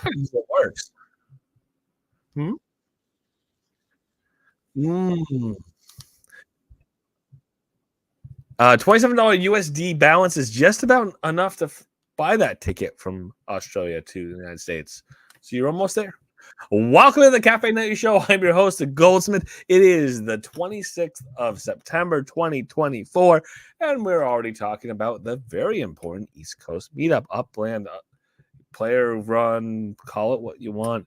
Sometimes it works. Hmm? Mm. $27 USD balance is just about enough to buy that ticket from Australia to the United States. So you're almost there. Welcome to the Cafe Night Show. I'm your host, the Goldsmith. It is the 26th of September, 2024, and we're already talking about the very important East Coast meetup, Upland player run, call it what you want.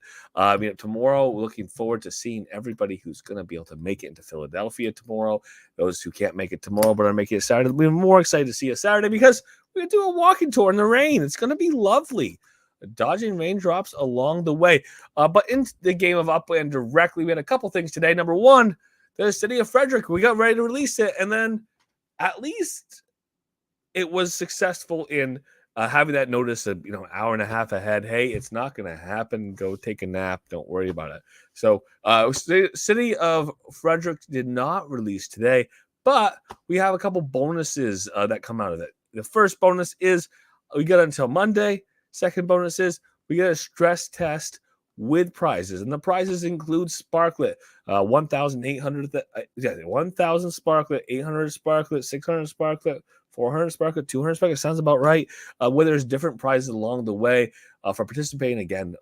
Tomorrow, we're looking forward to seeing everybody who's going to be able to make it into Philadelphia tomorrow. Those who can't make it tomorrow but are making it Saturday, we're more excited to see us Saturday because we're going to do a walking tour in the rain. It's going to be lovely. Dodging raindrops along the way. But in the game of Upland directly, we had a couple things today. Number one, the city of Frederick, we got ready to release it. And then at least it was successful in having that notice of hour and a half ahead. Hey, it's not going to happen. Go take a nap. Don't worry about it. So, city of Frederick did not release today, but we have a couple bonuses that come out of it. The first bonus is we got until Monday. Second bonus is we get a stress test with prizes, and the prizes include Sparklet, 1,800, 1,000 Sparklet, 800 Sparklet, 600 Sparklet, 400 Sparklet, 200 Sparklet. Sounds about right. Where there's different prizes along the way for participating. Again,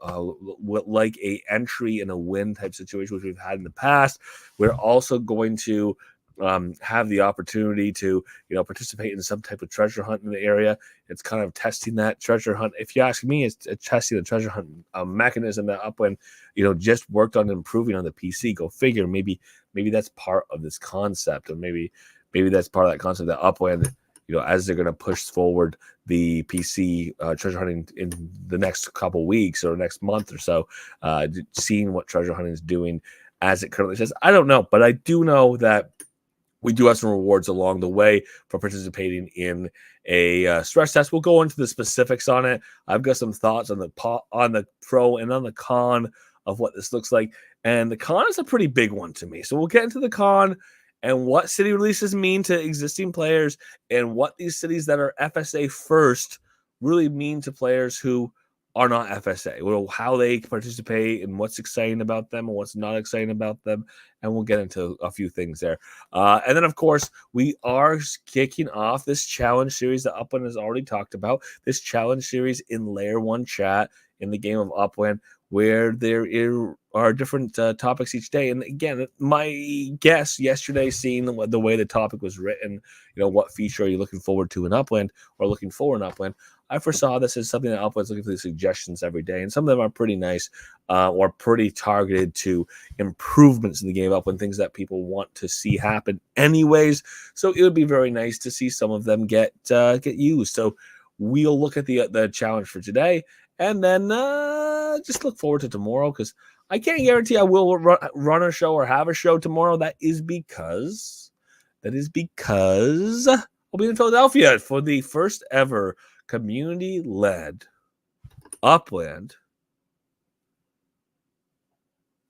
like a entry and a win type situation, which we've had in the past. We're also going to have the opportunity to participate in some type of treasure hunt in the area. It's kind of testing that treasure hunt. If you ask me, it's testing the treasure hunt mechanism that Upland just worked on improving on the PC. Go figure. Maybe that's part of this concept, or maybe that's part of that concept that Upland, as they're going to push forward the PC treasure hunting in the next couple weeks or next month or so, seeing what treasure hunting is doing as it currently says. I don't know, but I do know that we do have some rewards along the way for participating in a stress test. We'll go into the specifics on it. I've got some thoughts on the pro and on the con of what this looks like. And the con is a pretty big one to me. So we'll get into the con and what city releases mean to existing players and what these cities that are FSA first really mean to players who are not FSA. Well, how they participate and what's exciting about them and what's not exciting about them. And we'll get into a few things there. And then, of course, we are kicking off this challenge series that Upland has already talked about. This challenge series in Layer 1 chat in the game of Upland, where there are different topics each day. And again, my guess yesterday, seeing the way the topic was written, what feature are you looking forward to in Upland or looking for in Upland? I foresaw this as something that Upland's looking for the suggestions every day. And some of them are pretty nice or pretty targeted to improvements in the game of Upland, things that people want to see happen anyways. So it would be very nice to see some of them get used. So we'll look at the challenge for today. And then just look forward to tomorrow, because I can't guarantee I will run a show or have a show tomorrow. That is because I'll be in Philadelphia for the first ever community-led Upland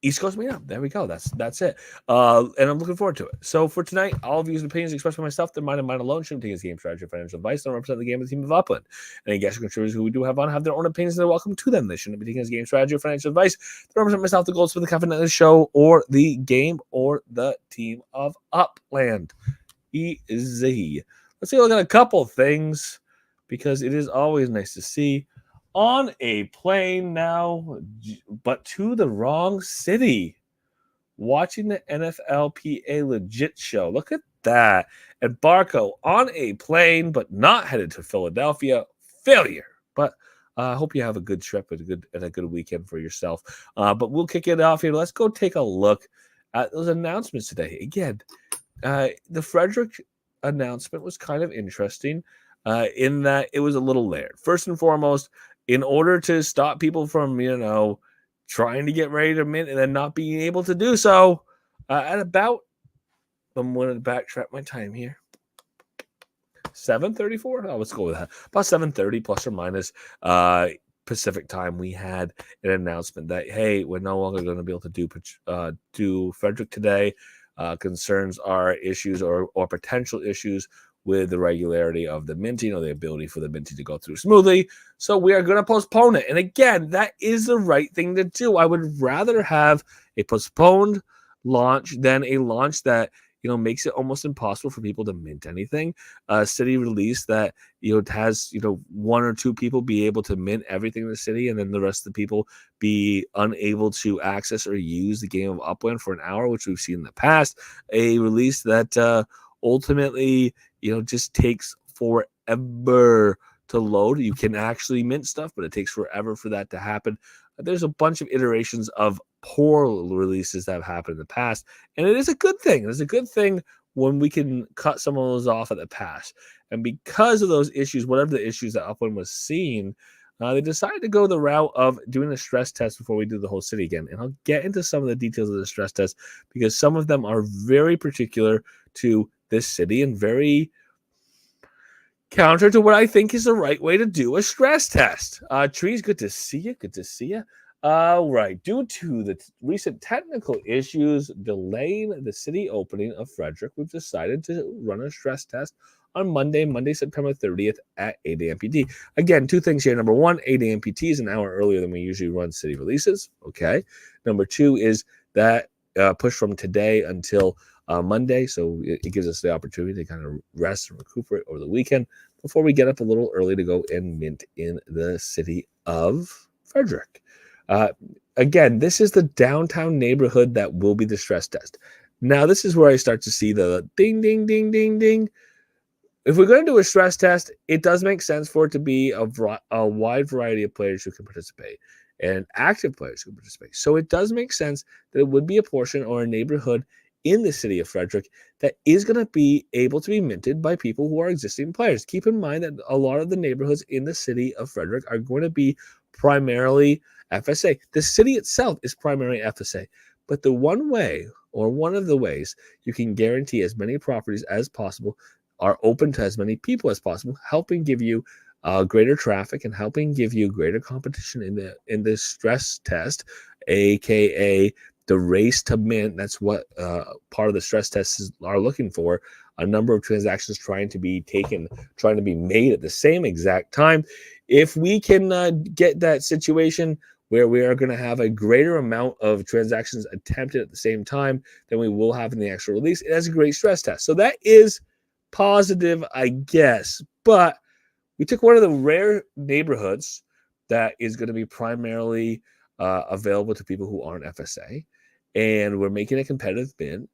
East Coast meetup. There we go. That's it. And I'm looking forward to it. So for tonight, all views and opinions expressed by myself, they're mine and mine alone. Shouldn't take as game strategy or financial advice. Don't represent the game of the team of Upland. Any guest contributors who we do have on have their own opinions, and they're welcome to them. They shouldn't be taken as game strategy or financial advice. They represent myself, the Goldsmith, the Cafe Night Show, or the game or the team of Upland. Easy. Let's take a look at a couple things, because it is always nice to see. On a plane now, but to the wrong city. Watching the NFLPA legit show. Look at that. And Barco on a plane, but not headed to Philadelphia. Failure. But I hope you have a good trip and a good weekend for yourself. But we'll kick it off here. Let's go take a look at those announcements today. Again, the Frederick announcement was kind of interesting in that it was a little layered. First and foremost, in order to stop people from, trying to get ready to mint and then not being able to do so, at about, I'm going to backtrack my time here, 7:34. Oh, let's go with that. About 7:30 plus or minus Pacific time, we had an announcement that, hey, we're no longer going to be able to do Frederick today. Concerns are issues or potential issues with the regularity of the minting or the ability for the minting to go through smoothly. So we are going to postpone it. And again, that is the right thing to do. I would rather have a postponed launch than a launch that makes it almost impossible for people to mint anything. A city release that has one or two people be able to mint everything in the city, and then the rest of the people be unable to access or use the game of Upland for an hour, which we've seen in the past. A release that ultimately just takes forever to load. You can actually mint stuff, but it takes forever for that to happen. There's a bunch of iterations of poor releases that have happened in the past, and it is a good thing. It's a good thing when we can cut some of those off at the pass. And because of those issues, whatever the issues that Upland was seeing, they decided to go the route of doing a stress test before we do the whole city again. And I'll get into some of the details of the stress test because some of them are very particular to this city and very counter to what I think is the right way to do a stress test. Trees, good to see you. Good to see you. Right. Due to the recent technical issues delaying the city opening of Frederick, we've decided to run a stress test on Monday, September 30th at 8 a.m. PT. Again, two things here. Number one, 8 a.m. PT is an hour earlier than we usually run city releases. Okay. Number two is that push from today until Monday, so it gives us the opportunity to kind of rest and recuperate over the weekend before we get up a little early to go and mint in the city of Frederick. Again, this is the downtown neighborhood that will be the stress test. Now, this is where I start to see the ding, ding, ding, ding, ding. If we're going to do a stress test, it does make sense for it to be a wide variety of players who can participate and active players who can participate. So it does make sense that it would be a portion or a neighborhood in the city of Frederick that is going to be able to be minted by people who are existing players. Keep in mind that a lot of the neighborhoods in the city of Frederick are going to be primarily FSA. The city itself is primarily FSA, but the one way or one of the ways you can guarantee as many properties as possible are open to as many people as possible, helping give you greater traffic and helping give you greater competition in the stress test, aka the race to mint. That's what part of the stress tests are looking for. A number of transactions trying to be made at the same exact time. If we can get that situation where we are going to have a greater amount of transactions attempted at the same time than we will have in the actual release, it has a great stress test. So that is positive, I guess. But we took one of the rare neighborhoods that is going to be primarily available to people who aren't FSA, and we're making a competitive bid.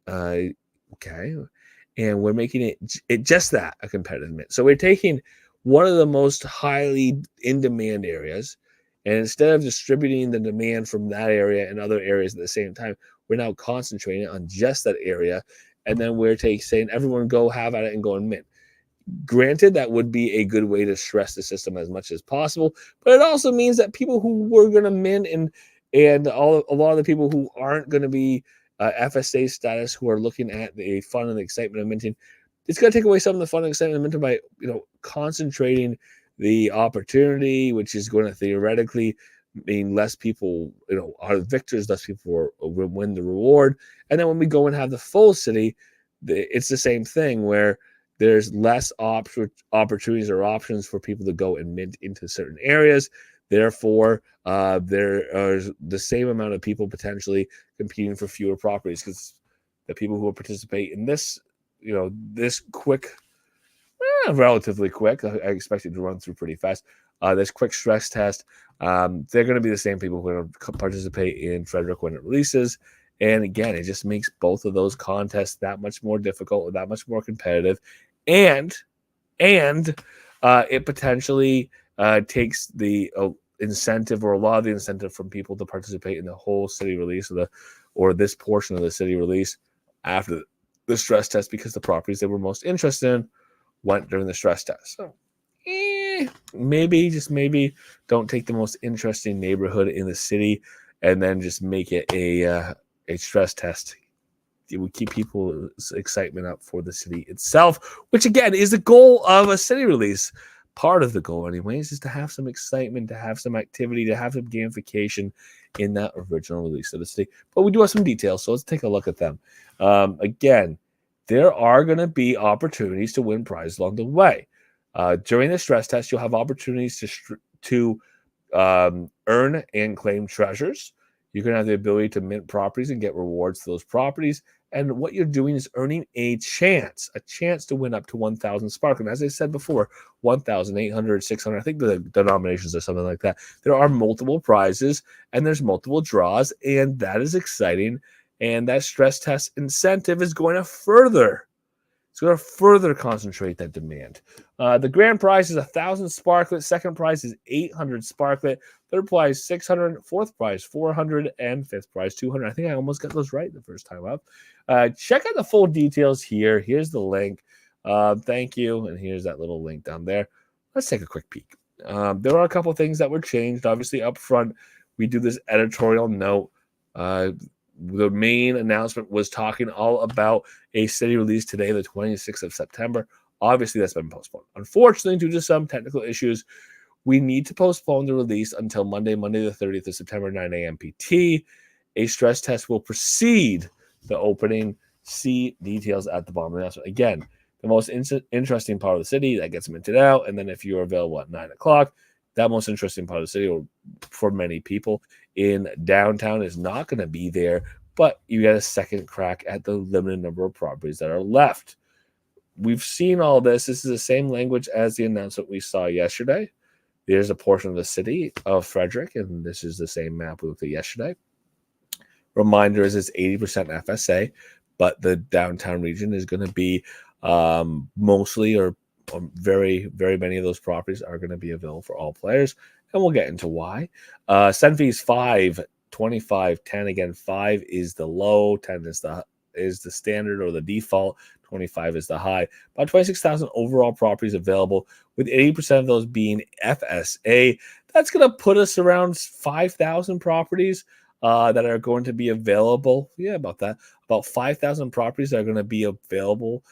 Okay, and we're making it just that, a competitive bid. So we're taking one of the most highly in demand areas, and instead of distributing the demand from that area and other areas at the same time, we're now concentrating on just that area, and then we're saying everyone go have at it and go and mint. Granted, that would be a good way to stress the system as much as possible, but it also means that people who were going to mint and a lot of the people who aren't going to be FSA status, who are looking at the fun and the excitement of minting, it's going to take away some of the fun and excitement of minting by concentrating the opportunity, which is going to theoretically mean less people are victors, less people will win the reward. And then when we go and have the full city, it's the same thing where there's less opportunities or options for people to go and mint into certain areas. Therefore, there are the same amount of people potentially competing for fewer properties, because the people who will participate in this, this quick, relatively quick, I expect it to run through pretty fast, this quick stress test, they're going to be the same people who are going to participate in Frederick when it releases. And again, it just makes both of those contests that much more difficult, that much more competitive, and it potentially takes the incentive, or a lot of the incentive, from people to participate in the whole city release or this portion of the city release after the stress test, because the properties they were most interested in went during the stress test. So maybe don't take the most interesting neighborhood in the city and then just make it a stress test. It would keep people's excitement up for the city itself, which again is the goal of a city release. Part of the goal, anyways, is to have some excitement, to have some activity, to have some gamification in that original release of the city. But we do have some details, so let's take a look at them. Again, there are going to be opportunities to win prizes along the way. During the stress test, you'll have opportunities to earn and claim treasures. You're going to have the ability to mint properties and get rewards for those properties. And what you're doing is earning a chance to win up to 1,000 Spark. And as I said before, 1,800, 600, I think the denominations are something like that. There are multiple prizes and there's multiple draws, and that is exciting. And that stress test incentive is going to further concentrate that demand. The grand prize is 1,000 Sparklet. Second prize is 800 Sparklet. Third prize 600. Fourth prize 400, and fifth prize 200. I think I almost got those right the first time up. Check out the full details here. Here's the link. Thank you, and here's that little link down there. Let's take a quick peek. There are a couple things that were changed. Obviously, up front, we do this editorial note. The main announcement was talking all about a city release today, the 26th of September. Obviously, that's been postponed. Unfortunately, due to some technical issues, we need to postpone the release until Monday the 30th of September, 9 a.m. PT. A stress test will precede the opening. See details at the bottom of the announcement. Again, the most interesting part of the city that gets minted out, and then if you're available at 9 o'clock, that most interesting part of the city, or for many people in downtown, is not going to be there, but you get a second crack at the limited number of properties that are left. We've seen all this. This is the same language as the announcement we saw yesterday. There's a portion of the city of Frederick, and this is the same map we looked at yesterday. Reminder is it's 80% FSA, but the downtown region is going to be mostly or very, very many of those properties are going to be available for all players, and we'll get into why. Send fees 5, 25, 10. Again, 5 is the low, 10 is the standard or the default, 25 is the high. About 26,000 overall properties available, with 80% of those being FSA. That's going to put us around 5,000 properties that are going to be available. Yeah, about that. About 5,000 properties that are going to be available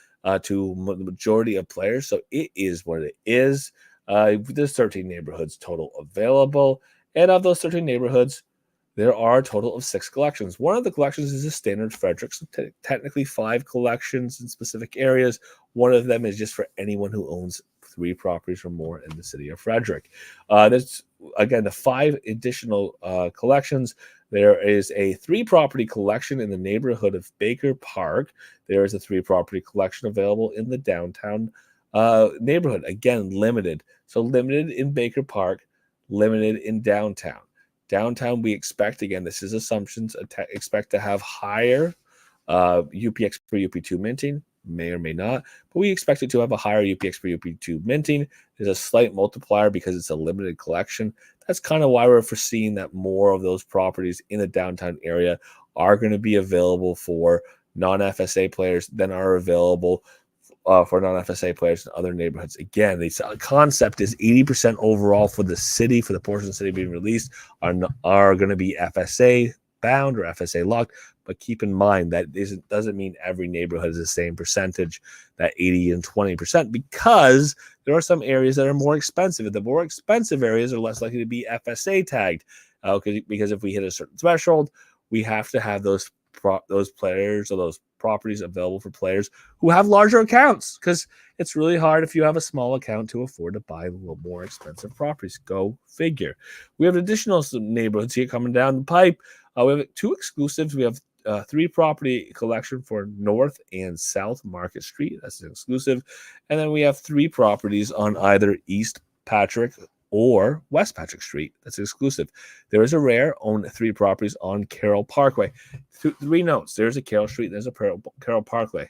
to the majority of players. So it is what it is. There's 13 neighborhoods total available. And of those 13 neighborhoods, there are a total of 6 collections. One of the collections is a standard Frederick, so technically 5 collections in specific areas. One of them is just for anyone who owns 3 properties or more in the city of Frederick. There's, again, the 5 additional collections. There is a 3-property collection in the neighborhood of Baker Park. There is a 3-property collection available in the downtown neighborhood. Again, limited. So limited in Baker Park, limited in downtown. Downtown, we expect, again, this is assumptions, expect to have higher UPX per UP2 minting, may or may not, but we expect it to have a higher UPX per UP2 minting. There's a slight multiplier because it's a limited collection. That's kind of why we're foreseeing that more of those properties in the downtown area are going to be available for non-FSA players than are available for non-FSA players in other neighborhoods. Again, the concept is 80% overall for the city, for the portion of the city being released, are going to be FSA bound or FSA locked. But keep in mind that doesn't mean every neighborhood is the same percentage, that 80 and 20%, because there are some areas that are more expensive. The more expensive areas are less likely to be FSA tagged, because if we hit a certain threshold, we have to have those players or those properties available for players who have larger accounts, because it's really hard if you have a small account to afford to buy a little more expensive properties. Go figure. We have additional neighborhoods here coming down the pipe. We have 2 exclusives. We have 3-property collection for North and South Market Street. That's an exclusive. And then we have 3 properties on either East Patrick or West Patrick Street. That's exclusive. There is a rare, own 3 properties on Carroll Parkway. 3 notes. There's a Carroll Street and there's a Carroll Parkway.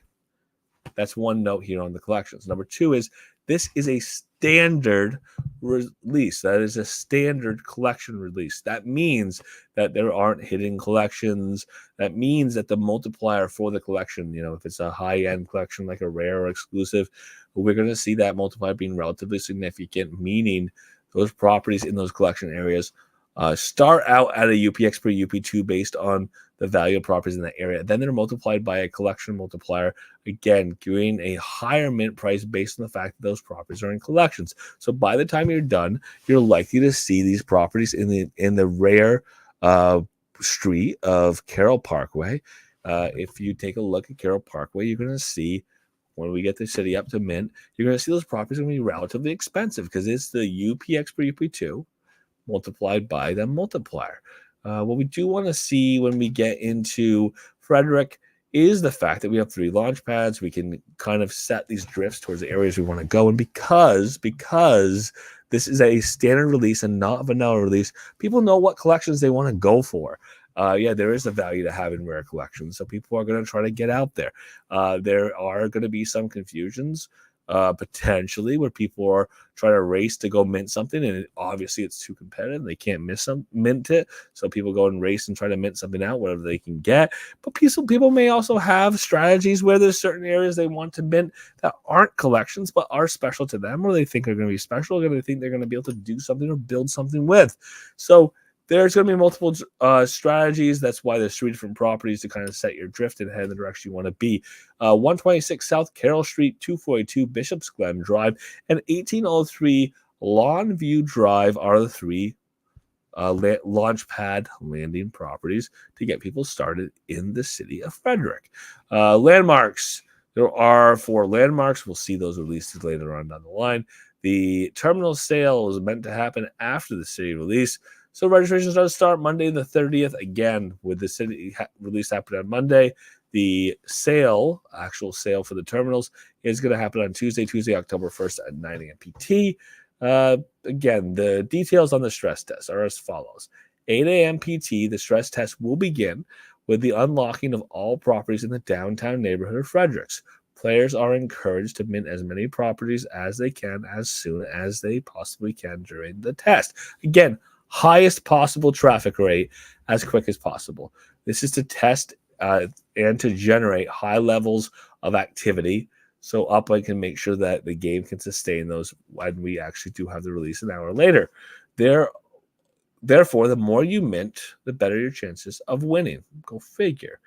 That's 1 note here on the collections. Number 2 is this is a standard release. That is a standard collection release. That means that there aren't hidden collections. That means that the multiplier for the collection, if it's a high-end collection like a rare or exclusive, we're going to see that multiplier being relatively significant, meaning those properties in those collection areas start out at a UPX per UP2 based on the value of properties in that area. Then they're multiplied by a collection multiplier, again, giving a higher mint price based on the fact that those properties are in collections. So by the time you're done, you're likely to see these properties in the rare street of Carroll Parkway. If you take a look at Carroll Parkway, you're going to see when we get the city up to mint, you're going to see those properties going to be relatively expensive because it's the UPX per UP2 multiplied by the multiplier. What we do want to see when we get into Frederick is the fact that we have 3 launch pads. We can kind of set these drifts towards the areas we want to go. And because this is a standard release and not a vanilla release, people know what collections they want to go for. There is a value to having rare collections. So people are going to try to get out there. There are going to be some confusions potentially where people are trying to race to go mint something, and obviously it's too competitive. They can't mint it, so people go and race and try to mint something out, whatever they can get. But people may also have strategies where there's certain areas they want to mint that aren't collections but are special to them, or they think are going to be special, or they think they're going to be able to do something or build something with. So there's going to be multiple strategies. That's why there's 3 different properties to kind of set your drift and head in the direction you want to be. 126 South Carroll Street, 242 Bishop's Glen Drive, and 1803 Lawnview Drive are the 3 launch pad landing properties to get people started in the city of Frederick. Landmarks. There are 4 landmarks. We'll see those released later on down the line. The terminal sale was meant to happen after the city release. So registrations are to start Monday the 30th. Again, with the city release happening on Monday, the actual sale for the terminals is going to happen on Tuesday, October 1st at 9 a.m. PT. Again, the details on the stress test are as follows. 8 a.m. PT, the stress test will begin with the unlocking of all properties in the downtown neighborhood of Fredericks. Players are encouraged to mint as many properties as they can as soon as they possibly can during the test. Again, highest possible traffic rate as quick as possible. This is to test and to generate high levels of activity so Uplink can make sure that the game can sustain those when we actually do have the release an hour later. Therefore, the more you mint, the better your chances of winning. Go figure.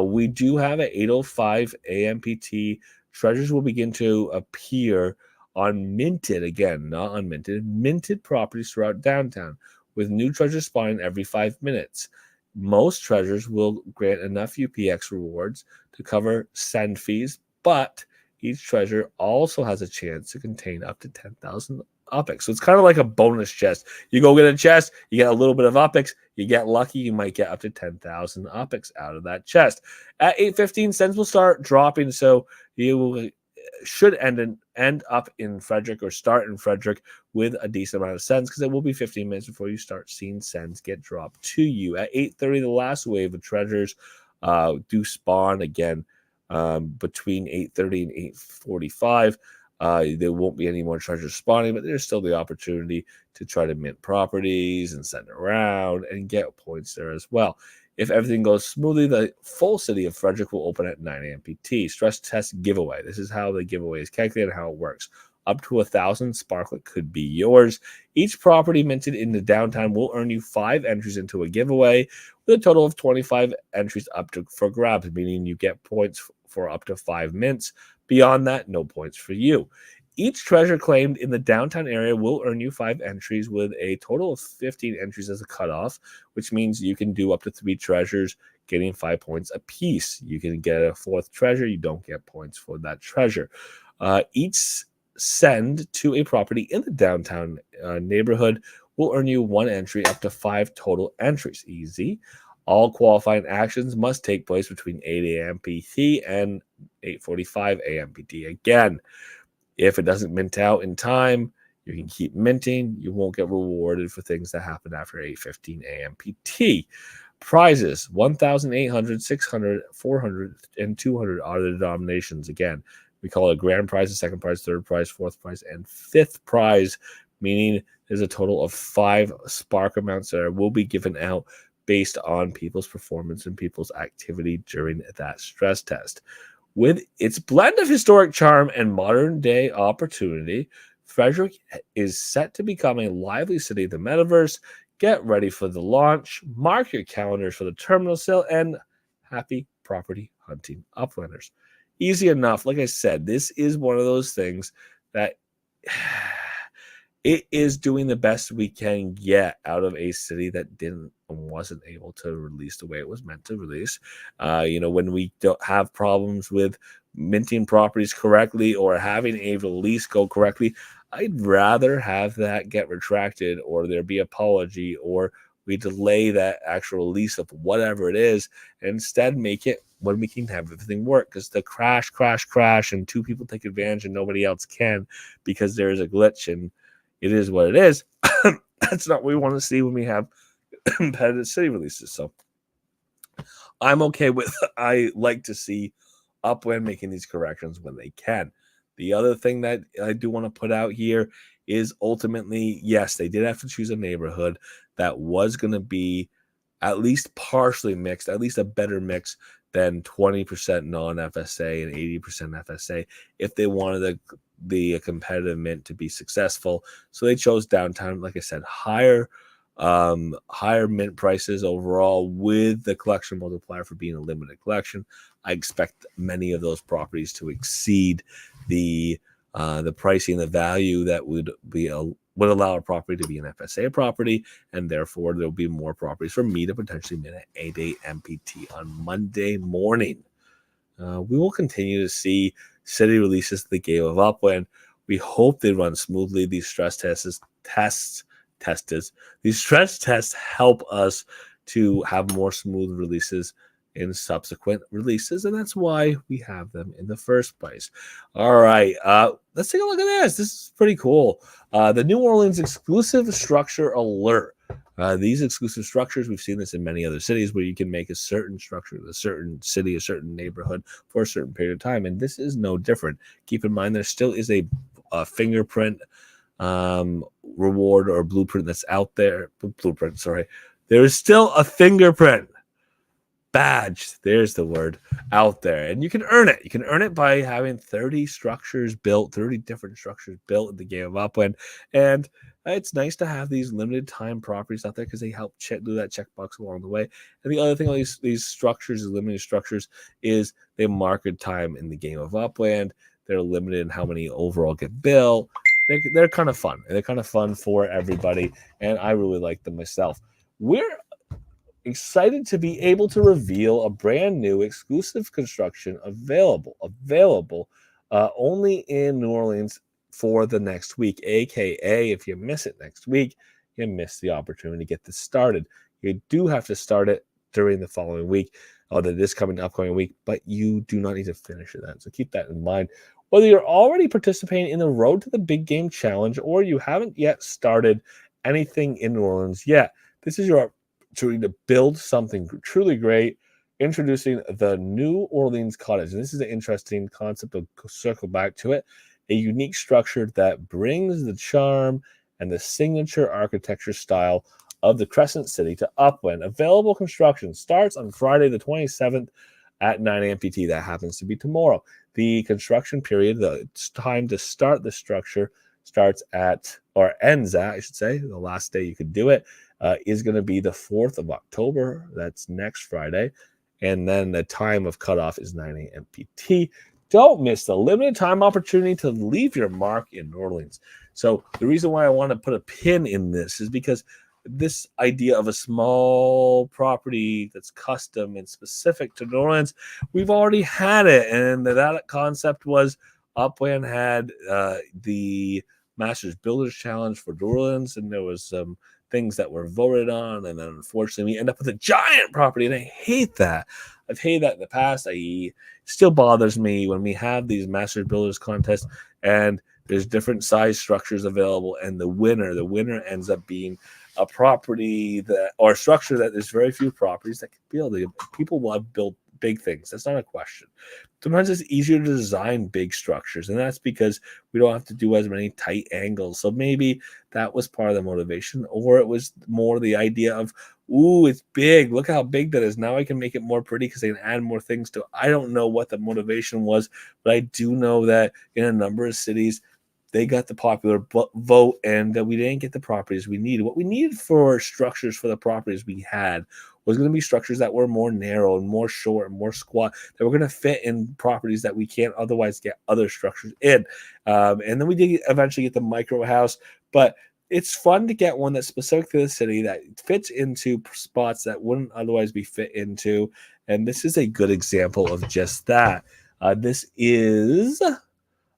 We do have at 8:05 a.m. PT. Treasures will begin to appear on minted, again, not unminted, minted properties throughout downtown, with new treasures spawning every 5 minutes. Most treasures will grant enough UPX rewards to cover send fees, but each treasure also has a chance to contain up to 10,000 UPX. So it's kind of like a bonus chest. You go get a chest, you get a little bit of UPX, you get lucky, you might get up to 10,000 UPX out of that chest. At 8:15, sends will start dropping, so you should end up in Frederick or start in Frederick with a decent amount of sends, because it will be 15 minutes before you start seeing sends get dropped to you. At 8:30, the last wave of treasures do spawn again between 8:30 and 8:45. There won't be any more treasures spawning, but there's still the opportunity to try to mint properties and send around and get points there as well. If everything goes smoothly, the full city of Frederick will open at 9 a.m. PT. Stress test giveaway. This is how the giveaway is calculated and how it works. Up to 1,000 Sparklet could be yours. Each property minted in the downtown will earn you 5 entries into a giveaway, with a total of 25 entries for grabs, meaning you get points for up to 5 mints. Beyond that, no points for you. Each treasure claimed in the downtown area will earn you 5 entries, with a total of 15 entries as a cutoff, which means you can do up to 3 treasures, getting 5 points apiece. You can get a 4th treasure. You don't get points for that treasure. Each send to a property in the downtown neighborhood will earn you 1 entry, up to 5 total entries. Easy. All qualifying actions must take place between 8 a.m. PT and 8:45 a.m. PT. Again, if it doesn't mint out in time, you can keep minting. You won't get rewarded for things that happen after 8:15 a.m. PT. Prizes, 1,800, 600, 400, and 200 are the denominations. Again, we call it a grand prize, a second prize, third prize, fourth prize, and fifth prize, meaning there's a total of 5 spark amounts that will be given out based on people's performance and people's activity during that stress test. With its blend of historic charm and modern-day opportunity, Frederick is set to become a lively city of the metaverse. Get ready for the launch. Mark your calendars for the terminal sale, and happy property hunting, uplanders. Easy enough. Like I said, this is one of those things that it is doing the best we can get out of a city that wasn't able to release the way it was meant to release. When we don't have problems with minting properties correctly or having a release go correctly, I'd rather have that get retracted or there be apology or we delay that actual release of whatever it is and instead make it when we can have everything work. Because the crash, and two people take advantage and nobody else can because there is a glitch and it is what it is. That's not what we want to see when we have competitive city releases. So I'm okay with I like to see Upland making these corrections when they can. The other thing that I do want to put out here is ultimately, yes, they did have to choose a neighborhood that was going to be at least partially mixed, at least a better mix than 20% non-FSA and 80% FSA if they wanted the competitive mint to be successful. So they chose downtown, like I said, higher mint prices overall with the collection multiplier for being a limited collection. I expect many of those properties to exceed the pricing, the value that would allow a property to be an FSA property, and therefore there'll be more properties for me to potentially mint at 8 MPT on Monday morning. We will continue to see city releases of the game of Upland. We hope they run smoothly. These stress tests help us to have more smooth releases in subsequent releases, and that's why we have them in the first place. All right, let's take a look at this. This is pretty cool. The New Orleans exclusive structure alert. These exclusive structures, we've seen this in many other cities where you can make a certain structure, a certain city, a certain neighborhood for a certain period of time, and this is no different. Keep in mind there still is a fingerprint reward or blueprint that's out there. There is still a fingerprint badge, there's the word, out there, and you can earn it. You can earn it by having 30 different structures built in the game of Upland, and it's nice to have these limited time properties out there because they help do that checkbox along the way. And the other thing, all these structures, these limited structures, is they market time in the game of Upland. They're limited in how many overall get built. They're kind of fun. They're kind of fun for everybody, and I really like them myself. We're excited to be able to reveal a brand new exclusive construction available only in New Orleans for the next week, aka if you miss it next week, you miss the opportunity to get this started. You do have to start it during the following week or this upcoming week, but you do not need to finish it then. So keep that in mind. Whether you're already participating in the Road to the Big Game Challenge or you haven't yet started anything in New Orleans yet, this is your to build something truly great, introducing the New Orleans Cottage. And this is an interesting concept. I'll circle back to it. A unique structure that brings the charm and the signature architecture style of the Crescent City to Upland. Available construction starts on Friday the 27th at 9 a.m. PT. That happens to be tomorrow. The construction period, the time to start the structure, ends at, I should say, the last day you could do it, is going to be the 4th of October. That's next Friday. And then the time of cutoff is 9 a.m. PT. Don't miss the limited time opportunity to leave your mark in New Orleans. So the reason why I want to put a pin in this is because this idea of a small property that's custom and specific to New Orleans, we've already had it. And that concept was Upland had the Masters Builders Challenge for New Orleans, and there was some things that were voted on, and then unfortunately we end up with a giant property, and I hate that. I've hated that in the past. It still bothers me when we have these Masters Builders contests and there's different size structures available, and the winner ends up being a property or a structure that there's very few properties that can build. People will have built big things. That's not a question. Sometimes it's easier to design big structures, and that's because we don't have to do as many tight angles. So maybe that was part of the motivation, or it was more the idea of, ooh, it's big. Look how big that is. Now I can make it more pretty because I can add more things to it. I don't know what the motivation was, but I do know that in a number of cities, they got the popular vote, and we didn't get the properties we needed. What we needed for structures for the properties we had was going to be structures that were more narrow and more short and more squat, that were going to fit in properties that we can't otherwise get other structures in. And then we did eventually get the micro house, But it's fun to get one that's specific to the city that fits into spots that wouldn't otherwise be fit into. And this is a good example of just that. This is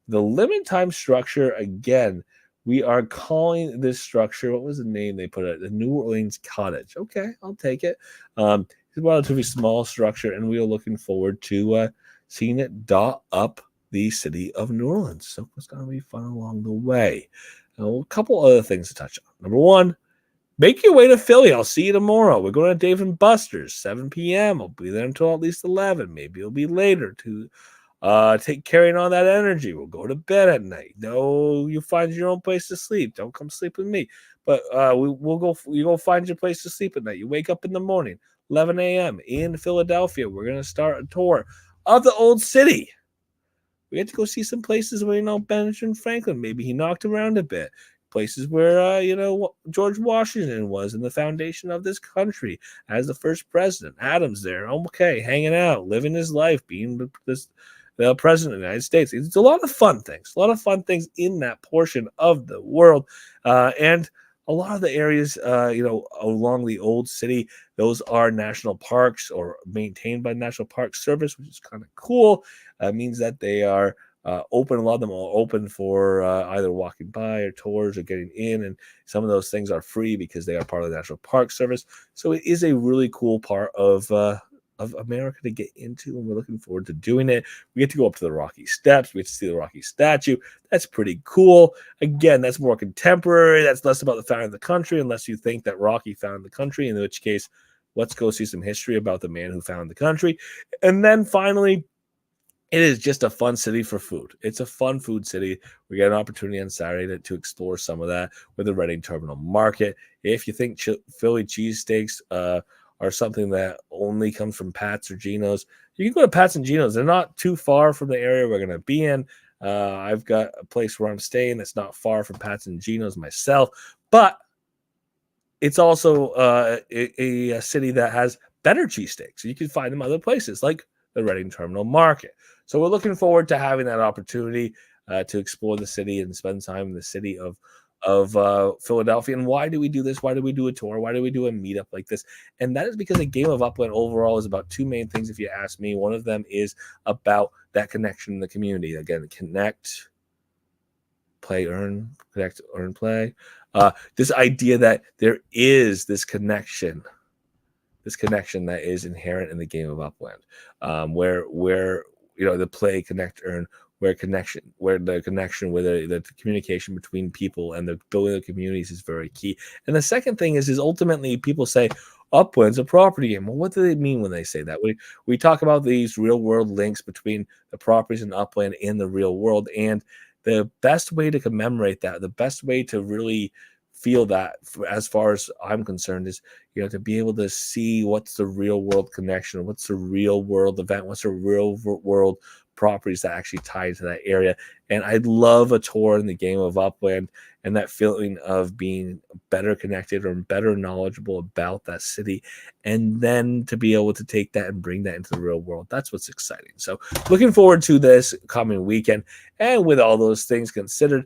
the limit time structure. Again, we are calling this structure, what was the name they put it? The New Orleans Cottage. Okay, I'll take it. It's a relatively small structure, and we are looking forward to seeing it dot up the city of New Orleans. So it's going to be fun along the way. Now, a couple other things to touch on. Number one, make your way to Philly. I'll see you tomorrow. We're going to Dave and Buster's, 7 p.m. I'll be there until at least 11. Maybe it'll be later to carrying on that energy. We'll go to bed at night. No, you find your own place to sleep. Don't come sleep with me. But we'll go. You go find your place to sleep at night. You wake up in the morning, 11 a.m. in Philadelphia. We're gonna start a tour of the old city. We had to go see some places where Benjamin Franklin. Maybe he knocked around a bit. Places where George Washington was in the foundation of this country as the first president. Adams there, okay, hanging out, living his life, being the president of the United States. It's a lot of fun things in that portion of the world, and a lot of the areas, along the old city, those are national parks or maintained by National Park Service, which is kind of cool. Means that they are open. A lot of them are open for either walking by or tours or getting in, and some of those things are free because they are part of the National Park Service. So it is a really cool part of America to get into, and we're looking forward to doing it. We get to go up to the Rocky Steps. We get to see the Rocky statue. That's pretty cool. Again, that's more contemporary. That's less about the founding of the country, unless you think that Rocky founded the country, in which case, let's go see some history about the man who founded the country. And then finally, it is just a fun city for food. It's a fun food city. We get an opportunity on Saturday to explore some of that with the Reading Terminal Market. If you think Philly cheesesteaks are something that only comes from Pat's or Geno's, you can go to Pat's and Geno's. They're not too far from the area we're going to be in. I've got a place where I'm staying that's not far from Pat's and Geno's myself, but it's also a city that has better cheesesteaks. You can find them other places like the Reading Terminal Market. So we're looking forward to having that opportunity to explore the city and spend time in the city of Philadelphia. And why do we do this? Why do we do a tour? Why do we do a meetup like this? And that is because a game of Upland overall is about two main things, if you ask me. One of them is about that connection in the community. Again, connect, play, earn, connect, earn, play. This idea that there is this connection that is inherent in the game of Upland, where the play, connect, earn, where the connection, where the communication between people and the building of communities is very key. And the second thing is ultimately people say Upland's a property game. Well, what do they mean when they say that? We talk about these real world links between the properties in Upland and the real world, and the best way to commemorate that, the best way to really feel that, as far as I'm concerned, is to be able to see what's the real world connection, what's the real world event, what's the real world properties that actually tie to that area. And I'd love a tour in the game of Upland and that feeling of being better connected or better knowledgeable about that city, and then to be able to take that and bring that into the real world. That's what's exciting. So looking forward to this coming weekend. And with all those things considered,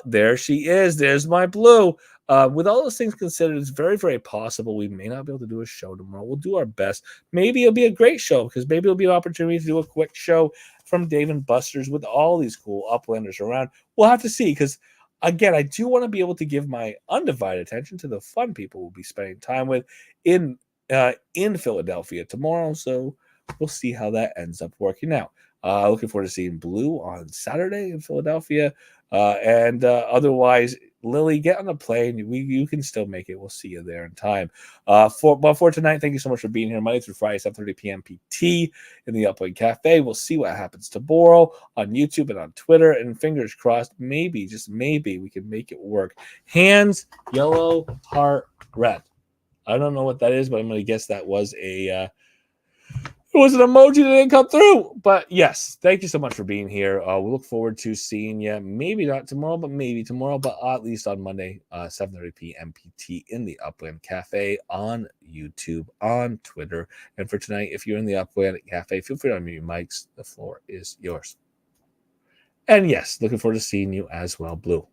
there she is. There's my Blue. With all those things considered, it's very, very possible we may not be able to do a show tomorrow. We'll do our best. Maybe it'll be a great show, because maybe it'll be an opportunity to do a quick show from Dave and Buster's with all these cool Uplanders around. We'll have to see, because, again, I do want to be able to give my undivided attention to the fun people we'll be spending time with in Philadelphia tomorrow. So we'll see how that ends up working out. Looking forward to seeing Blue on Saturday in Philadelphia. And otherwise, Lily, get on the plane. You can still make it. We'll see you there in time. For tonight, thank you so much for being here. Monday through Friday, 7:30 p.m. PT in the Upland Cafe. We'll see what happens tomorrow on YouTube and on Twitter. And fingers crossed, maybe, just maybe, we can make it work. Hands, yellow, heart, red. I don't know what that is, but I'm going to guess that was it was an emoji that didn't come through. But yes, thank you so much for being here. We look forward to seeing you. Maybe not tomorrow, but maybe tomorrow. But at least on Monday, 7:30 p.m. PT in the Upland Cafe on YouTube, on Twitter. And for tonight, if you're in the Upland Cafe, feel free to unmute your mics. The floor is yours. And yes, looking forward to seeing you as well, Blue.